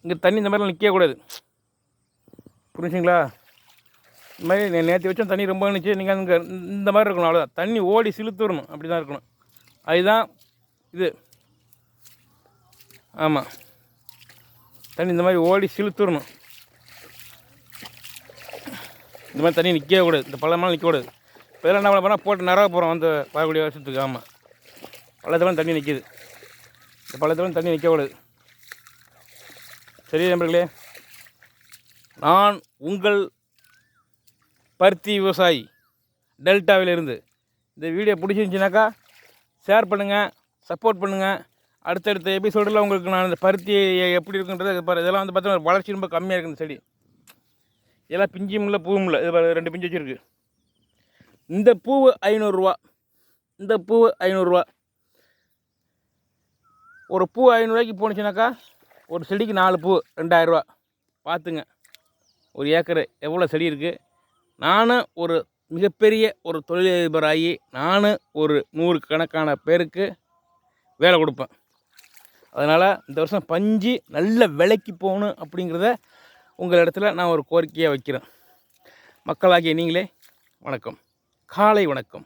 இங்கே தண்ணி இந்த மாதிரிலாம் நிற்கக்கூடாது, புரிஞ்சுங்களா? இந்த மாதிரி நேற்று வச்சோம் தண்ணி ரொம்ப நினச்சி நீங்கள் அங்கே இந்த மாதிரி இருக்கணும், அவ்வளோதான். தண்ணி ஓடி சிலுத்து வரணும், அப்படி தான் இருக்கணும். அதுதான் இது. ஆமாம், தண்ணி இந்த மாதிரி ஓடி சிலுத்து வரணும். இந்த மாதிரி தண்ணி நிற்கவே கூடாது, இந்த பள்ளமெல்லாம் நிற்கக்கூடாது. இப்போ இதெல்லாம் என்ன பண்ணால் போட்டு நிறவ போகிறோம் அந்த வரக்கூடிய வருஷத்துக்கு. ஆமாம், பள்ளத்தில் தண்ணி நிற்கிது, இந்த பள்ளத்தில் தண்ணி நிற்கக்கூடாது. சரி நண்பர்களே, நான் உங்கள் பருத்தி விவசாயி டெல்டாவிலிருந்து. இந்த வீடியோ பிடிச்சிருந்துச்சினாக்கா ஷேர் பண்ணுங்கள், சப்போர்ட் பண்ணுங்கள். அடுத்தடுத்த எபிசோடில் உங்களுக்கு நான் இந்த பருத்தி எப்படி இருக்குன்றது இதெல்லாம் வந்து பார்த்தீங்கன்னா வளர்ச்சி ரொம்ப கம்மியாக இருக்குது. இந்த செடி இதெல்லாம் பிஞ்சும் இல்லை பூவும் இல்லை. இது 2 பிஞ்சு வச்சுருக்கு. இந்த பூவு 500 ரூபா, இந்த பூவு 500 ரூபா. ஒரு பூ 500 ரூபாய்க்கு போணுச்சுனாக்கா ஒரு செடிக்கு 4 பூ 2000 ரூபா. பார்த்துங்க, ஒரு ஏக்கர் எவ்வளோ செடி இருக்குது. நானும் ஒரு மிகப்பெரிய ஒரு தொழிலதிபராகி நானும் ஒரு 100 கணக்கான பேருக்கு வேலை கொடுப்பேன். அதனால் இந்த வருஷம் பஞ்சு நல்ல விலைக்கு போகணும் அப்படிங்கிறத உங்கள் இடத்துல நான் ஒரு கோரிக்கையாக வைக்கிறேன். மக்களாகிய நீங்களே வணக்கம், காலை வணக்கம்.